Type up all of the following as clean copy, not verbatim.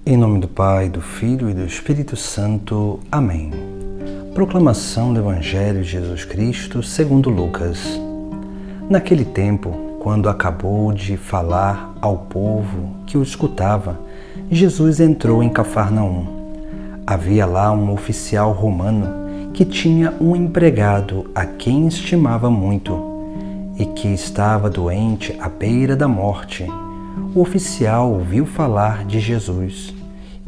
Em nome do Pai, do Filho e do Espírito Santo. Amém. Proclamação do Evangelho de Jesus Cristo segundo Lucas. Naquele tempo, quando acabou de falar ao povo que o escutava, Jesus entrou em Cafarnaum. Havia lá um oficial romano que tinha um empregado a quem estimava muito e que estava doente à beira da morte. O oficial ouviu falar de Jesus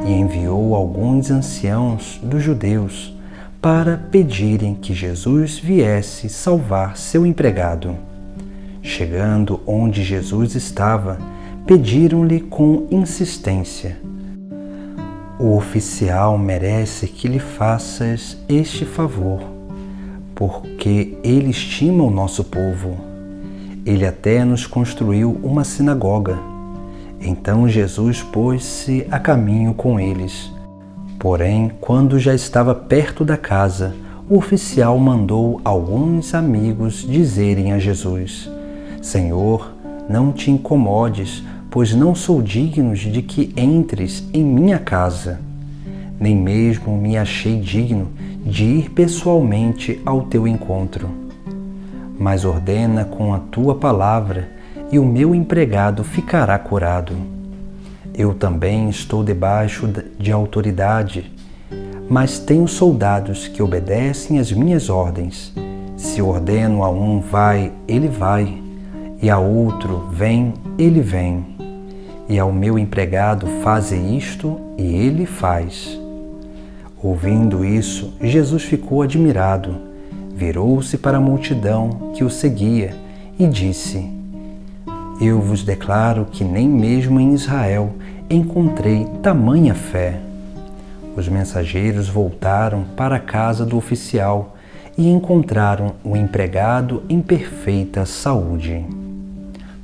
e enviou alguns anciãos dos judeus para pedirem que Jesus viesse salvar seu empregado. Chegando onde Jesus estava, pediram-lhe com insistência: "O oficial merece que lhe faças este favor, porque ele estima o nosso povo. Ele até nos construiu uma sinagoga." Então Jesus pôs-se a caminho com eles. Porém, quando já estava perto da casa, o oficial mandou alguns amigos dizerem a Jesus: "Senhor, não te incomodes, pois não sou digno de que entres em minha casa. Nem mesmo me achei digno de ir pessoalmente ao teu encontro. Mas ordena com a tua palavra, e o meu empregado ficará curado. Eu também estou debaixo de autoridade, mas tenho soldados que obedecem às minhas ordens. Se ordeno a um vai, ele vai, e a outro vem, ele vem. E ao meu empregado faze isto, e ele faz." Ouvindo isso, Jesus ficou admirado, virou-se para a multidão que o seguia e disse: "Eu vos declaro que nem mesmo em Israel encontrei tamanha fé." Os mensageiros voltaram para a casa do oficial e encontraram o empregado em perfeita saúde.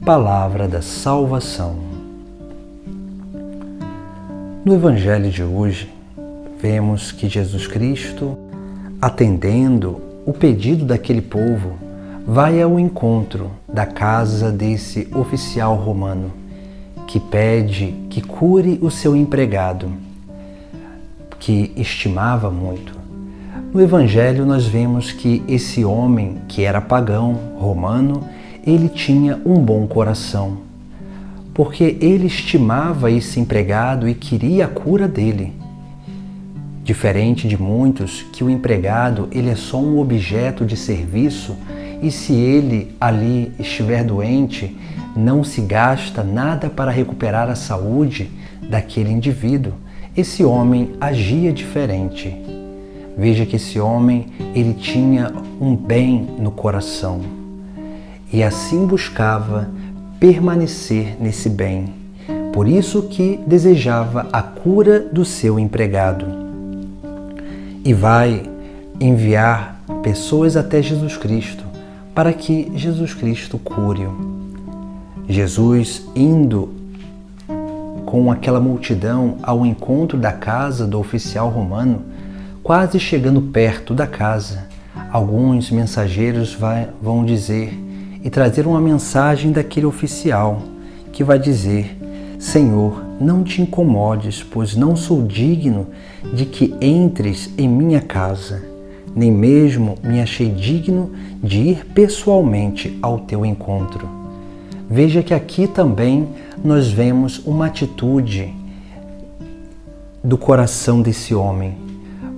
Palavra da salvação. No Evangelho de hoje, vemos que Jesus Cristo, atendendo o pedido daquele povo, vai ao encontro da casa desse oficial romano, que pede que cure o seu empregado, que estimava muito. No Evangelho nós vemos que esse homem, que era pagão, romano, ele tinha um bom coração, porque ele estimava esse empregado e queria a cura dele. Diferente de muitos, que o empregado ele é só um objeto de serviço, e se ele ali estiver doente, não se gasta nada para recuperar a saúde daquele indivíduo. Esse homem agia diferente. Veja que esse homem, ele tinha um bem no coração e assim buscava permanecer nesse bem. Por isso que desejava a cura do seu empregado. E vai enviar pessoas até Jesus Cristo para que Jesus Cristo cure-o. Jesus, indo com aquela multidão ao encontro da casa do oficial romano, quase chegando perto da casa, alguns mensageiros vão dizer e trazer uma mensagem daquele oficial, que vai dizer: "Senhor, não te incomodes, pois não sou digno de que entres em minha casa. Nem mesmo me achei digno de ir pessoalmente ao teu encontro." Veja que aqui também nós vemos uma atitude do coração desse homem,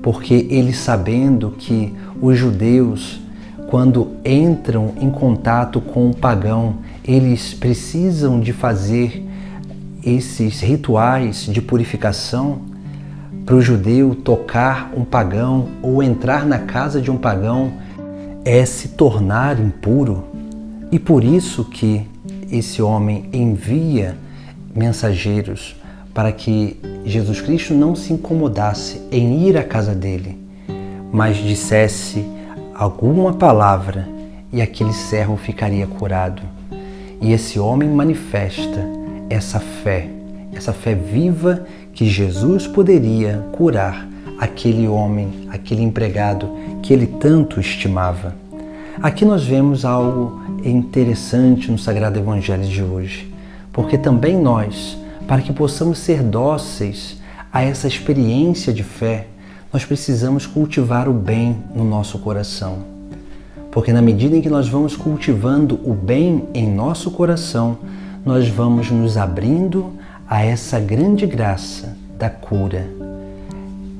porque ele, sabendo que os judeus, quando entram em contato com o pagão, eles precisam de fazer esses rituais de purificação. Para o judeu, tocar um pagão ou entrar na casa de um pagão é se tornar impuro. E por isso que esse homem envia mensageiros para que Jesus Cristo não se incomodasse em ir à casa dele, mas dissesse alguma palavra e aquele servo ficaria curado. E esse homem manifesta essa fé viva que Jesus poderia curar aquele homem, aquele empregado que ele tanto estimava. Aqui nós vemos algo interessante no Sagrado Evangelho de hoje, porque também nós, para que possamos ser dóceis a essa experiência de fé, nós precisamos cultivar o bem no nosso coração. Porque na medida em que nós vamos cultivando o bem em nosso coração, nós vamos nos abrindo a essa grande graça da cura.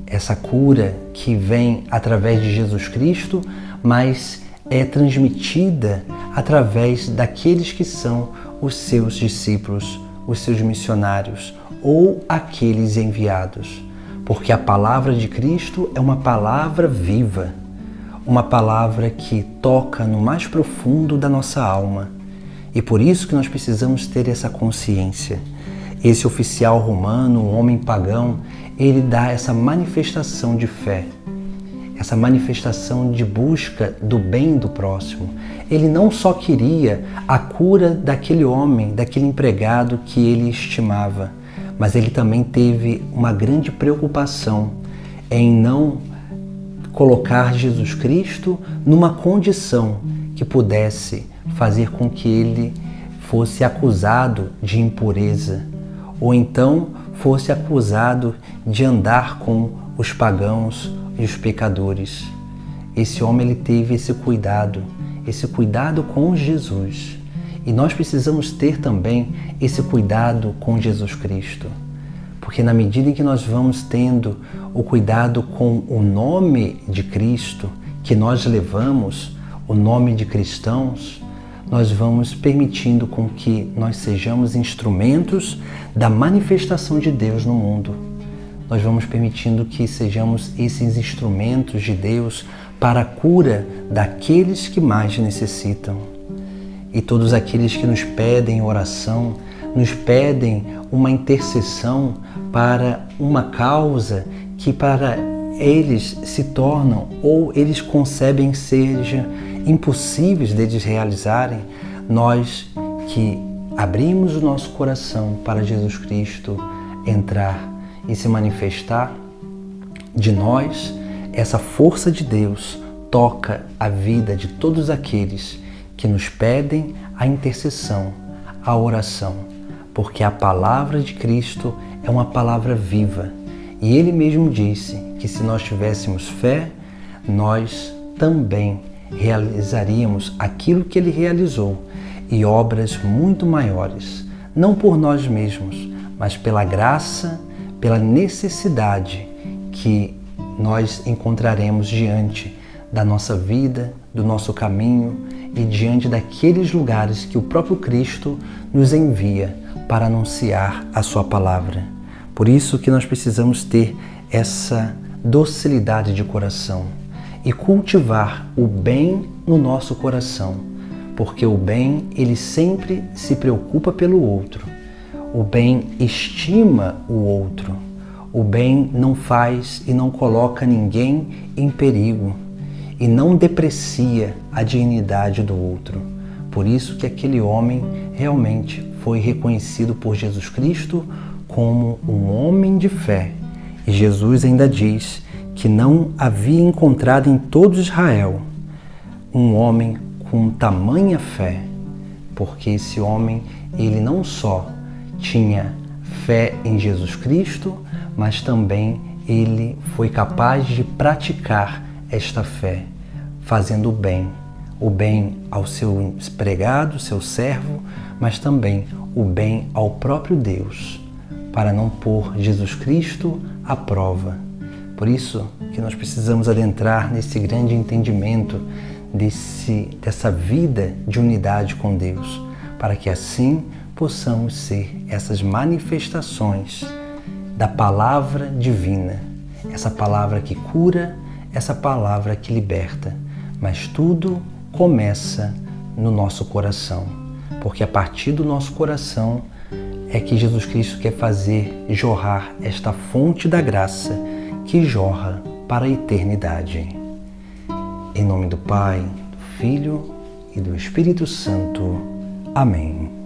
Essa cura que vem através de Jesus Cristo, mas é transmitida através daqueles que são os seus discípulos, os seus missionários ou aqueles enviados. Porque a palavra de Cristo é uma palavra viva, uma palavra que toca no mais profundo da nossa alma. E por isso que nós precisamos ter essa consciência. Esse oficial romano, um homem pagão, ele dá essa manifestação de fé, essa manifestação de busca do bem do próximo. Ele não só queria a cura daquele homem, daquele empregado que ele estimava, mas ele também teve uma grande preocupação em não colocar Jesus Cristo numa condição que pudesse fazer com que ele fosse acusado de impureza, ou então fosse acusado de andar com os pagãos e os pecadores. Esse homem ele teve esse cuidado com Jesus. E nós precisamos ter também esse cuidado com Jesus Cristo. Porque na medida em que nós vamos tendo o cuidado com o nome de Cristo, que nós levamos, o nome de cristãos, nós vamos permitindo com que nós sejamos instrumentos da manifestação de Deus no mundo. Nós vamos permitindo que sejamos esses instrumentos de Deus para a cura daqueles que mais necessitam. E todos aqueles que nos pedem oração, nos pedem uma intercessão para uma causa que para eles se tornam ou eles concebem seja impossíveis deles realizarem, nós que abrimos o nosso coração para Jesus Cristo entrar e se manifestar, de nós, essa força de Deus toca a vida de todos aqueles que nos pedem a intercessão, a oração, porque a palavra de Cristo é uma palavra viva. E Ele mesmo disse que se nós tivéssemos fé, nós também realizaríamos aquilo que Ele realizou e obras muito maiores, não por nós mesmos, mas pela graça, pela necessidade que nós encontraremos diante da nossa vida, do nosso caminho e diante daqueles lugares que o próprio Cristo nos envia para anunciar a sua palavra. Por isso que nós precisamos ter essa docilidade de coração e cultivar o bem no nosso coração, porque o bem, ele sempre se preocupa pelo outro. O bem estima o outro. O bem não faz e não coloca ninguém em perigo e não deprecia a dignidade do outro. Por isso que aquele homem realmente foi reconhecido por Jesus Cristo como um homem de fé. E Jesus ainda diz que não havia encontrado em todo Israel um homem com tamanha fé, porque esse homem, ele não só tinha fé em Jesus Cristo, mas também ele foi capaz de praticar esta fé, fazendo o bem ao seu empregado, seu servo, mas também o bem ao próprio Deus, para não pôr Jesus Cristo à prova. Por isso que nós precisamos adentrar nesse grande entendimento dessa vida de unidade com Deus, para que assim possamos ser essas manifestações da palavra divina, essa palavra que cura, essa palavra que liberta. Mas tudo começa no nosso coração, porque a partir do nosso coração é que Jesus Cristo quer fazer jorrar esta fonte da graça que jorra para a eternidade. Em nome do Pai, do Filho e do Espírito Santo. Amém.